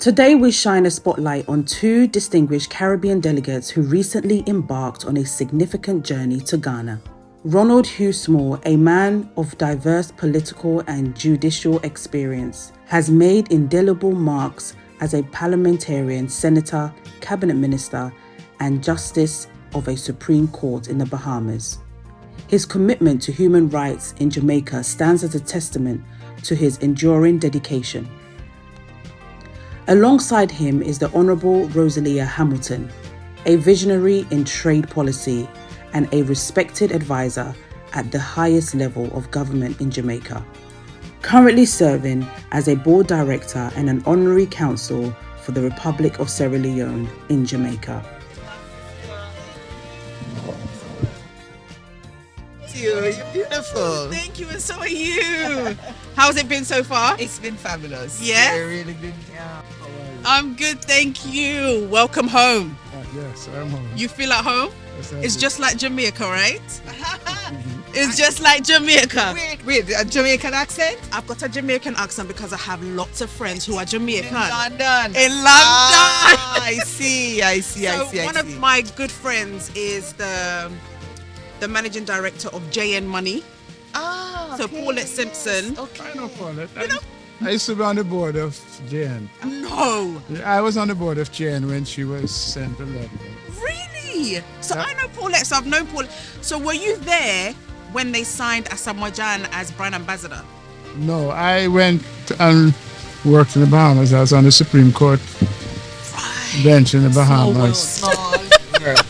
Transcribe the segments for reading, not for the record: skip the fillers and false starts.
Today we shine a spotlight on two distinguished Caribbean delegates who recently embarked on a significant journey to Ghana. Ronald Hugh Small, a man of diverse political and judicial experience, has made indelible marks as a parliamentarian, senator, cabinet minister, and justice of a Supreme Court in the Bahamas. His commitment to human rights in Jamaica stands as a testament to his enduring dedication. Alongside him is the Honorable Rosalea Hamilton, a visionary in trade policy and a respected advisor at the highest level of government in Jamaica. Currently serving as a board director and an honorary counsel for the Republic of Sierra Leone in Jamaica. You're beautiful. Thank you, and so are you. How's it been so far? It's been fabulous. Yeah? Really good. Yeah. I'm good, thank you. Welcome home. Yes, I'm home. You feel at home? Yes, It's just like Jamaica, right? It's just like Jamaica. Wait, a Jamaican accent? I've got a Jamaican accent because I have lots of friends who are Jamaican. In London. In London. I see. So one of my good friends is the managing director of JN Money. So Okay. Paulette Simpson. Okay. I know Paulette. I used to be on the board of Jane. No. I was on the board of Jane when she was sent to London. Really? So Yeah. I know Paulette, so I've known Paulette. So were you there when they signed Assin as brand ambassador? No, I went and worked in the Bahamas. I was on the Supreme Court bench in the Bahamas. Small.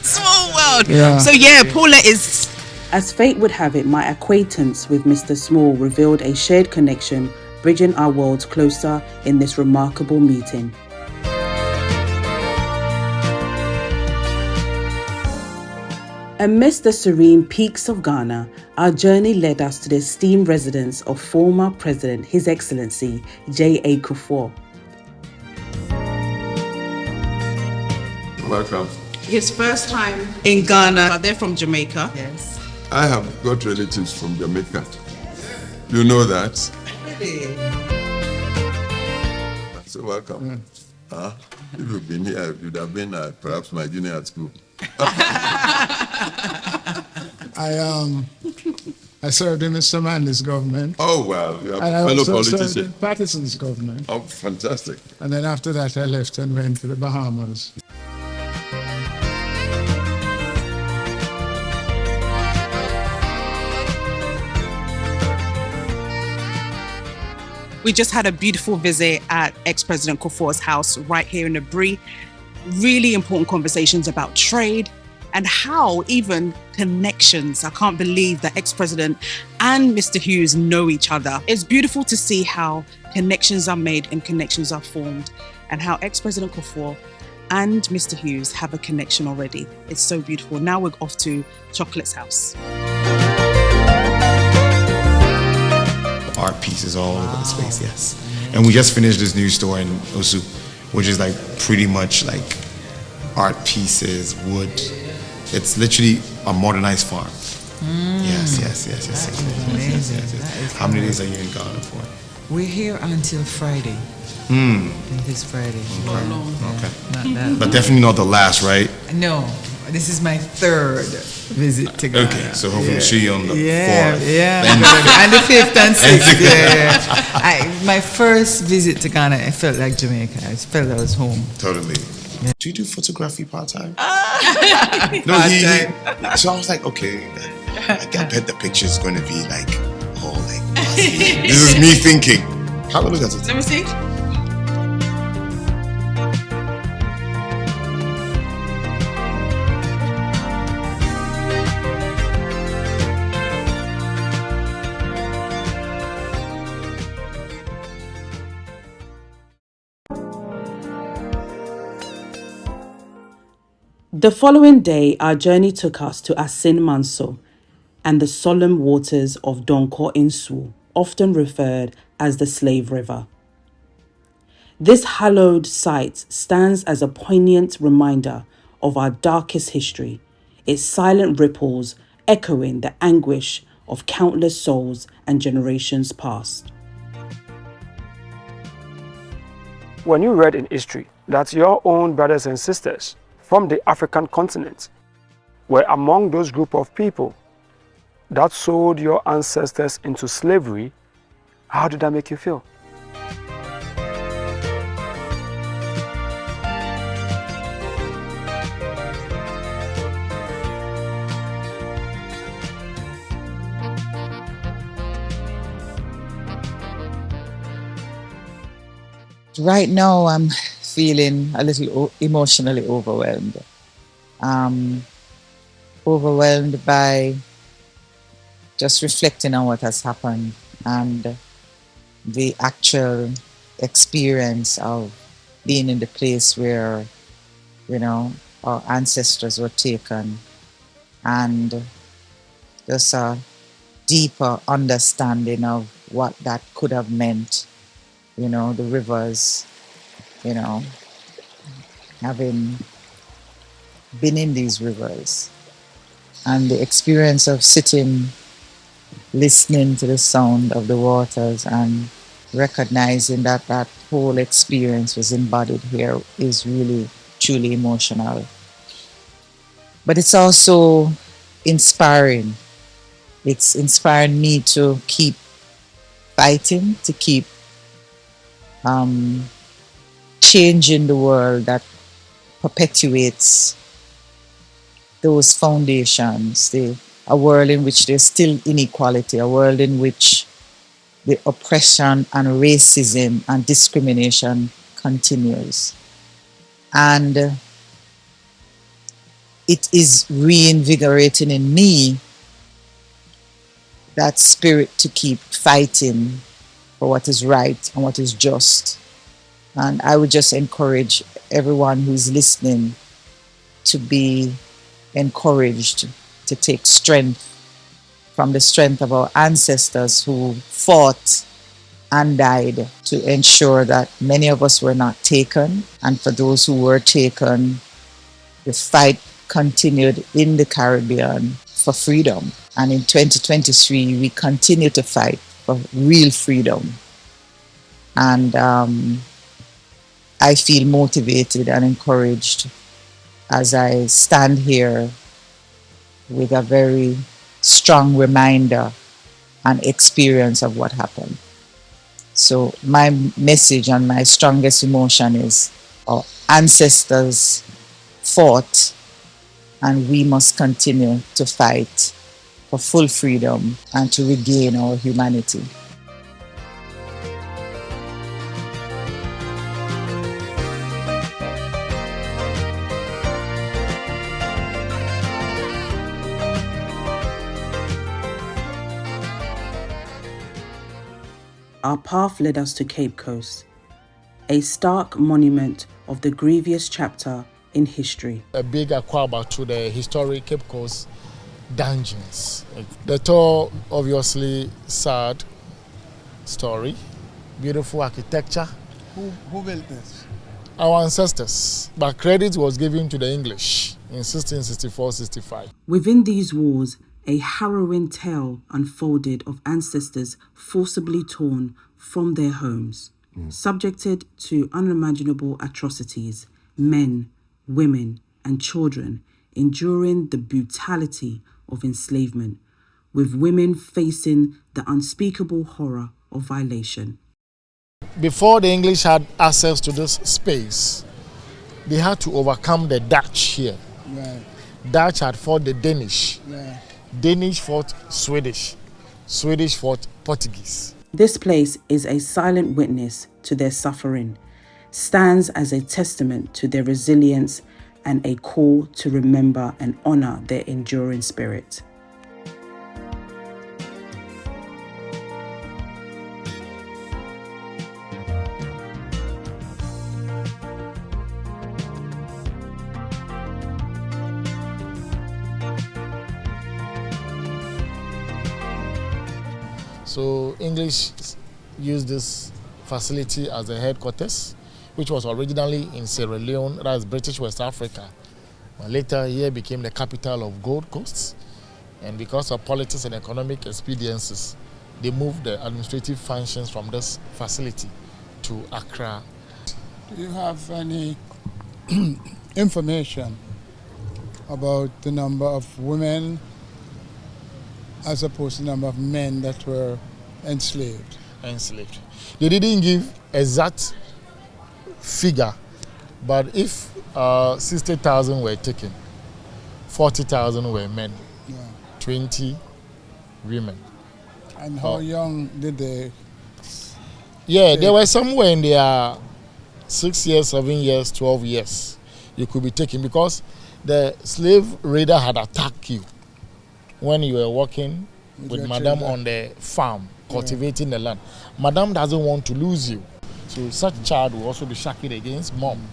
Small world. Yeah. So Paulette is... As fate would have it, my acquaintance with Mr. Small revealed a shared connection, bridging our worlds closer in this remarkable meeting. Amidst the serene peaks of Ghana, our journey led us to the esteemed residence of former President His Excellency J.A. Kufuor. Welcome. His first time in Ghana. They're from Jamaica. Yes. I have got relatives from Jamaica. You know that? Really? So welcome. If you've been here, you'd have been perhaps my junior at school. I served in Mr. Manley's government. Oh, well, you have And I fellow also served in politician. Patterson's government. Oh, fantastic. And then after that, I left and went to the Bahamas. We just had a beautiful visit at ex-President Kufuor's house right here in the Bois. Really important conversations about trade and how even connections. I can't believe that ex-president and Mr. Hughes know each other. It's beautiful to see how connections are made and connections are formed, and how ex-President Kufuor and Mr. Hughes have a connection already. It's so beautiful. Now we're off to Chocolate's house. Art pieces all over the space, yes. And we just finished this new store in Osu, which is like pretty much like art pieces, wood. It's literally a modernized farm. Yes. Amazing. How many days are you in Ghana for? We're here until Friday. This Friday. Okay. Not that But definitely not the last, right? No, this is my third visit to Ghana. Okay, so hopefully we'll see you on the 4th. And the 5th and 6th. My first visit to Ghana, I felt like Jamaica. I felt I was home. Totally. Do you do photography part-time? No, So I was like, okay, I bet the picture's going to be like, this is me thinking. Have a look at it. Let me see. The following day, our journey took us to Assin, Manso, and the solemn waters of Donkor in Nsuo, often referred as the Slave River. This hallowed site stands as a poignant reminder of our darkest history, its silent ripples echoing the anguish of countless souls and generations past. when you read in history that your own brothers and sisters from the African continent were among those group of people that sold your ancestors into slavery, how did that make you feel? Right now, I'm feeling a little emotionally overwhelmed. Overwhelmed by just reflecting on what has happened and the actual experience of being in the place where, our ancestors were taken, and just a deeper understanding of what that could have meant. The rivers, having been in these rivers, and the experience of sitting, listening to the sound of the waters and recognizing that that whole experience was embodied here is really, truly emotional. But it's also inspiring. It's inspiring me to keep fighting, to keep changing the world that perpetuates those foundations, a world in which there's still inequality, a world in which the oppression and racism and discrimination continues. And it is reinvigorating in me that spirit to keep fighting for what is right and what is just. And I would just encourage everyone who's listening to be encouraged to take strength from the strength of our ancestors who fought and died to ensure that many of us were not taken. And for those who were taken, the fight continued in the Caribbean for freedom. And in 2023, we continue to fight for real freedom. And I feel motivated and encouraged as I stand here with a very strong reminder and experience of what happened. So my message and my strongest emotion is our ancestors fought, and we must continue to fight for full freedom and to regain our humanity. Our path led us to Cape Coast, a stark monument of the grievous chapter in history. A big aquaba to the historic Cape Coast dungeons. The tour, obviously sad story, beautiful architecture. Who built this? Our ancestors, but credit was given to the English in 1664-65. Within these walls, a harrowing tale unfolded of ancestors forcibly torn from their homes, subjected to unimaginable atrocities, men, women, and children enduring the brutality of enslavement, with women facing the unspeakable horror of violation. Before the English had access to this space, they had to overcome the Dutch here. Right. Dutch had fought the Danish. Yeah. Danish fought Swedish. Swedish fought Portuguese. This place is a silent witness to their suffering, stands as a testament to their resilience and a call to remember and honor their enduring spirit. So English used this facility as the headquarters, which was originally in Sierra Leone, that is British West Africa. But later here became the capital of Gold Coast. And because of politics and economic expediencies, they moved the administrative functions from this facility to Accra. Do you have any information about the number of women as opposed to the number of men that were enslaved? Enslaved. They didn't give exact figure, but if 60,000 were taken, 40,000 were men, 20 women. And how young did they? Yeah, there were somewhere in their 6 years, 7 years, 12 years. You could be taken because the slave raider had attacked you when you were working with Madame on the farm, cultivating the land. Madame doesn't want to lose you. So such child will also be shackled against mom.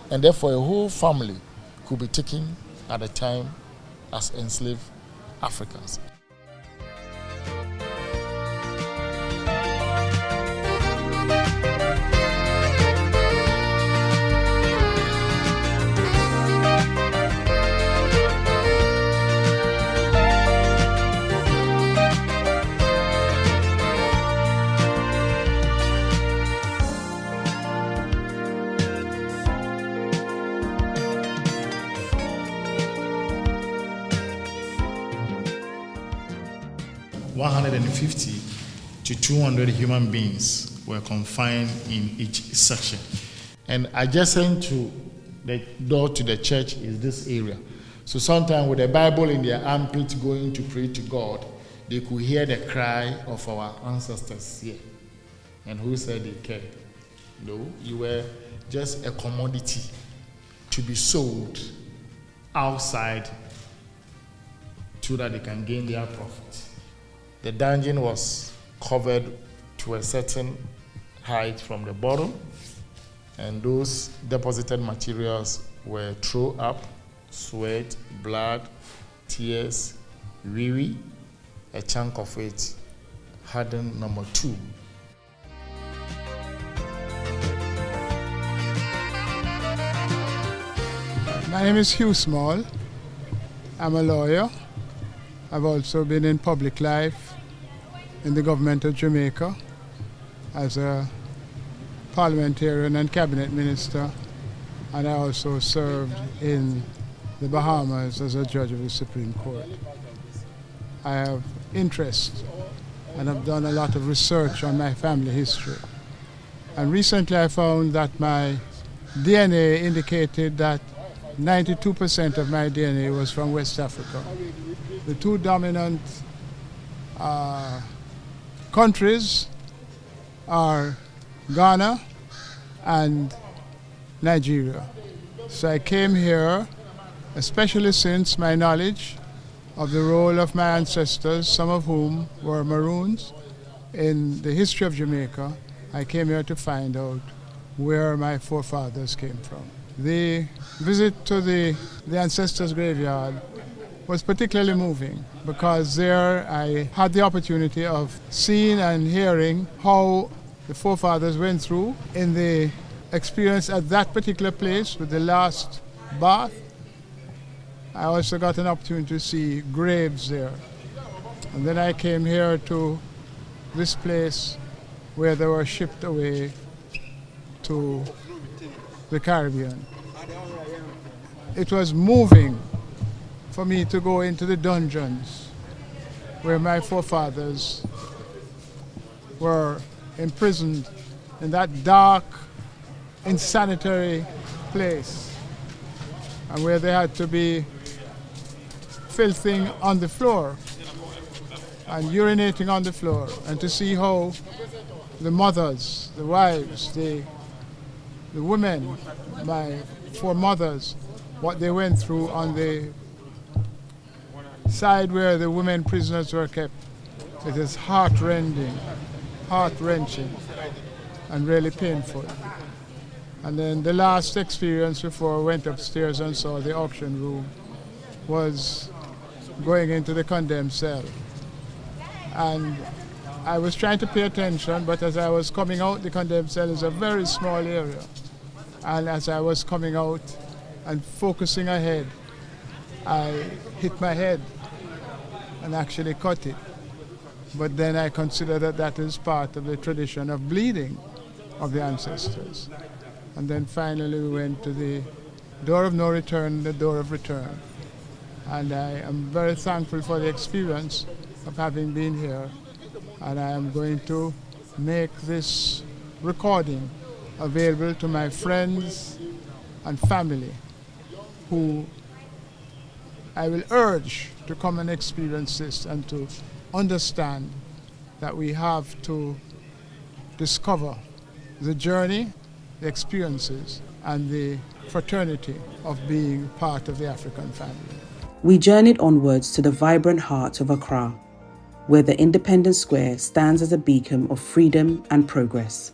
And therefore a whole family could be taken at the time as enslaved Africans. To 200 human beings were confined in each section. And adjacent to the door to the church is this area. So sometimes with the Bible in their armpit going to pray to God, they could hear the cry of our ancestors here. And who said they cared? No, you were just a commodity to be sold outside so that they can gain their profit. The dungeon was covered to a certain height from the bottom, and those deposited materials were thrown up: sweat, blood, tears, wee, a chunk of it, hardened number 2. My name is Hugh Small. I'm a lawyer. I've also been in public life in the government of Jamaica as a parliamentarian and cabinet minister, and I also served in the Bahamas as a judge of the Supreme Court. I have interest and have done a lot of research on my family history. And recently I found that my DNA indicated that 92% of my DNA was from West Africa. The two dominant countries are Ghana and Nigeria. So I came here, especially since my knowledge of the role of my ancestors, some of whom were Maroons, in the history of Jamaica. I came here to find out where my forefathers came from. The visit to the ancestors' graveyard was particularly moving because there I had the opportunity of seeing and hearing how the forefathers went through in the experience at that particular place with the last bath. I also got an opportunity to see graves there. And then I came here to this place where they were shipped away to the Caribbean. It was moving for me to go into the dungeons where my forefathers were imprisoned in that dark, insanitary place, and where they had to be filthing on the floor and urinating on the floor, and to see how the mothers, the wives, the women, my foremothers, what they went through on the side where the women prisoners were kept. It is heart-wrenching, and really painful. And then the last experience before I went upstairs and saw the auction room was going into the condemned cell. And I was trying to pay attention, but as I was coming out, the condemned cell is a very small area. And as I was coming out and focusing ahead, I hit my head and actually cut it. But then I consider that that is part of the tradition of bleeding of the ancestors. And then finally we went to the door of no return, the door of return. And I am very thankful for the experience of having been here. And I am going to make this recording available to my friends and family who I will urge to come and experience this and to understand that we have to discover the journey, the experiences, and the fraternity of being part of the African family. We journeyed onwards to the vibrant heart of Accra, where the Independence Square stands as a beacon of freedom and progress.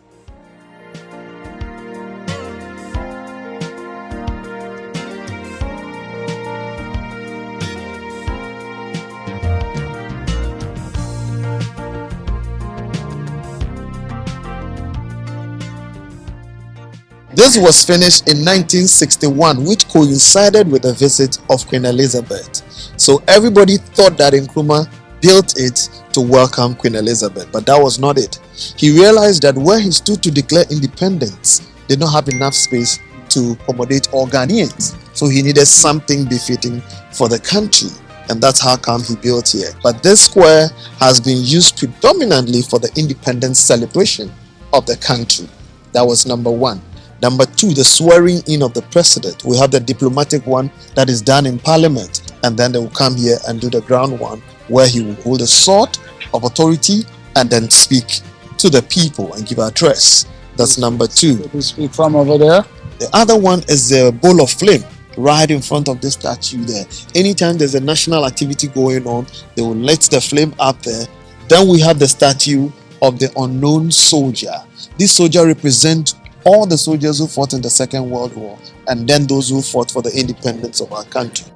This was finished in 1961, which coincided with the visit of Queen Elizabeth. So everybody thought that Nkrumah built it to welcome Queen Elizabeth, but that was not it. He realized that where he stood to declare independence did not have enough space to accommodate all Ghanaians. So he needed something befitting for the country, and that's how come he built here. But this square has been used predominantly for the independence celebration of the country. That was number one. Number two, the swearing in of the president. We have the diplomatic one that is done in parliament, and then they will come here and do the ground one where he will hold a sword of authority and then speak to the people and give address. That's number two. We speak from over there. The other one is the bowl of flame right in front of the statue there. Anytime there's a national activity going on, they will light the flame up there. Then we have the statue of the unknown soldier. This soldier represents all the soldiers who fought in the Second World War, and then those who fought for the independence of our country.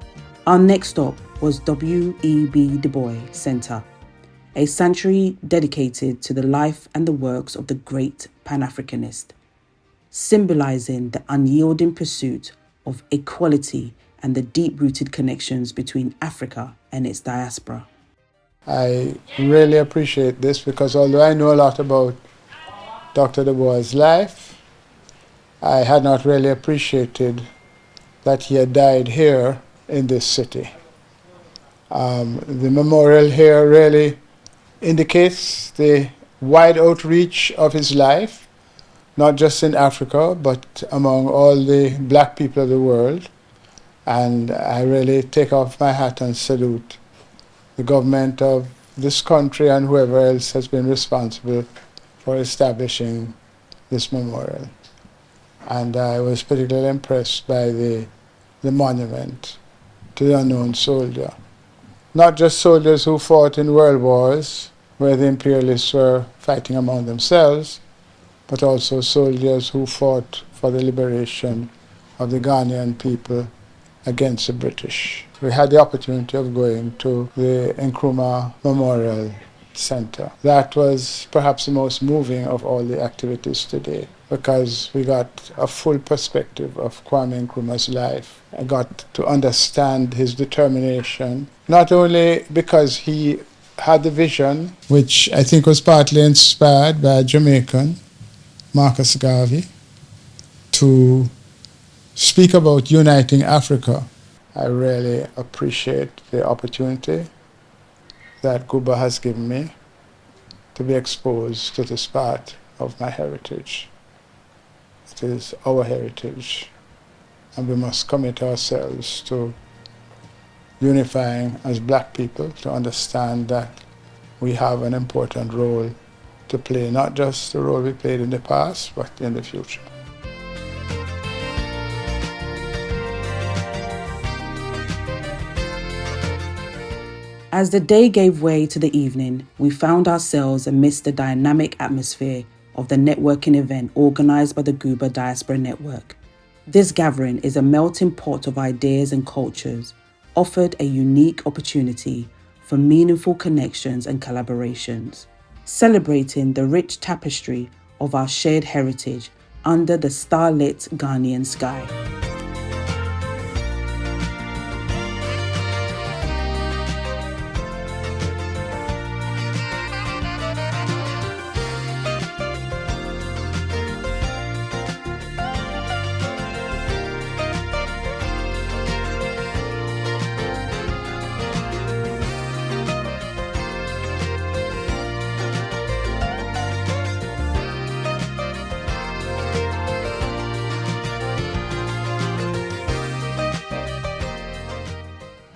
Our next stop was W.E.B. Du Bois Center, a sanctuary dedicated to the life and the works of the great Pan-Africanist, symbolizing the unyielding pursuit of equality and the deep-rooted connections between Africa and its diaspora. I really appreciate this because although I know a lot about Dr. Du Bois' life, I had not really appreciated that he had died here in this city. The memorial here really indicates the wide outreach of his life, not just in Africa, but among all the black people of the world. And I really take off my hat and salute the government of this country and whoever else has been responsible for establishing this memorial. And I was particularly impressed by the monument to the unknown soldier. Not just soldiers who fought in world wars, where the imperialists were fighting among themselves, but also soldiers who fought for the liberation of the Ghanaian people against the British. We had the opportunity of going to the Nkrumah Memorial Center. That was perhaps the most moving of all the activities today, because we got a full perspective of Kwame Nkrumah's life. I got to understand his determination, not only because he had the vision, which I think was partly inspired by a Jamaican, Marcus Garvey, to speak about uniting Africa. I really appreciate the opportunity that Kuba has given me to be exposed to this part of my heritage. It is our heritage, and we must commit ourselves to unifying as black people, to understand that we have an important role to play, not just the role we played in the past, but in the future. As the day gave way to the evening, we found ourselves amidst the dynamic atmosphere of the networking event organized by the Guba Diaspora Network. This gathering is a melting pot of ideas and cultures, offered a unique opportunity for meaningful connections and collaborations, celebrating the rich tapestry of our shared heritage under the starlit Ghanaian sky.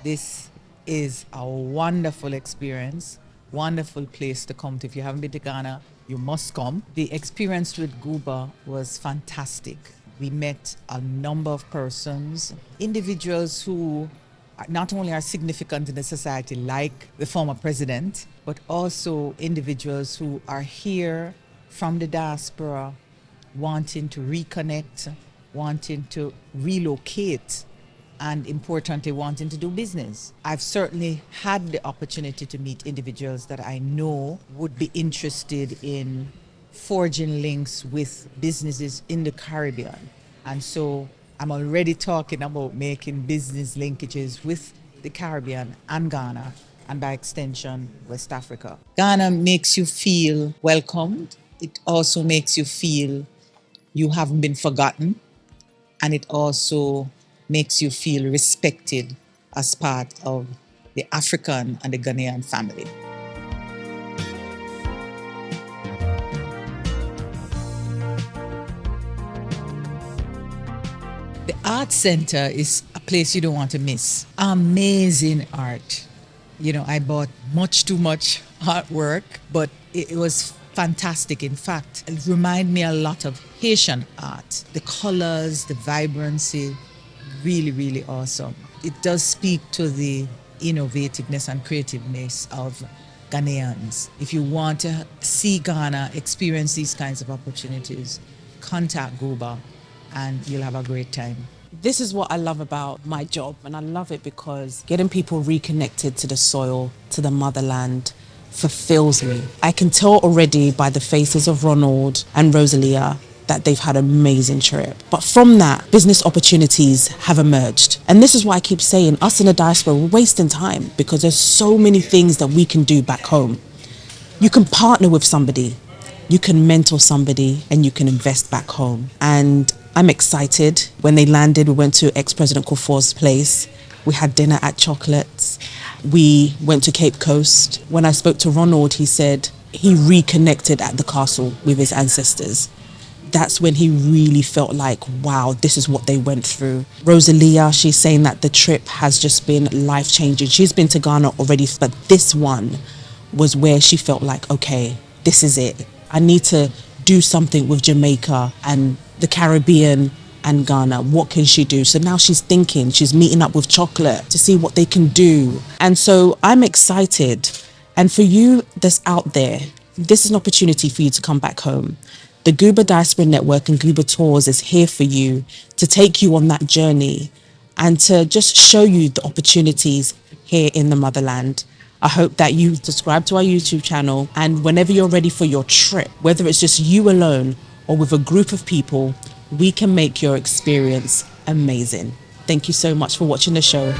This is a wonderful experience, wonderful place to come to. If you haven't been to Ghana, you must come. The experience with Guba was fantastic. We met a number of persons, individuals who not only are significant in the society like the former president, but also individuals who are here from the diaspora wanting to reconnect, wanting to relocate, and importantly, wanting to do business. I've certainly had the opportunity to meet individuals that I know would be interested in forging links with businesses in the Caribbean. And so I'm already talking about making business linkages with the Caribbean and Ghana, and by extension, West Africa. Ghana makes you feel welcomed. It also makes you feel you haven't been forgotten. And it also makes you feel respected as part of the African and the Ghanaian family. The Art Center is a place you don't want to miss. Amazing art. I bought much too much artwork, but it was fantastic. In fact, it reminded me a lot of Haitian art. The colors, the vibrancy, really, really awesome. It does speak to the innovativeness and creativeness of Ghanaians. If you want to see Ghana, experience these kinds of opportunities, contact Guba and you'll have a great time. This is what I love about my job, and I love it because getting people reconnected to the soil, to the motherland, fulfills me. I can tell already by the faces of Ronald and Rosalea that they've had an amazing trip. But from that, business opportunities have emerged. And this is why I keep saying us in the diaspora, we're wasting time because there's so many things that we can do back home. You can partner with somebody, you can mentor somebody, and you can invest back home. And I'm excited. When they landed, we went to ex-President Kufuor's place. We had dinner at Chocolates. We went to Cape Coast. When I spoke to Ronald, he said he reconnected at the castle with his ancestors. That's when he really felt like, wow, this is what they went through. Rosalea, she's saying that the trip has just been life-changing. She's been to Ghana already, but this one was where she felt like, okay, this is it. I need to do something with Jamaica and the Caribbean and Ghana. What can she do? So now she's thinking, she's meeting up with Chocolate to see what they can do. And so I'm excited. And for you that's out there, this is an opportunity for you to come back home. The Guba Diaspora Network and Guba Tours is here for you to take you on that journey and to just show you the opportunities here in the motherland. I hope that you subscribe to our YouTube channel, and whenever you're ready for your trip, whether it's just you alone or with a group of people, we can make your experience amazing. Thank you so much for watching the show.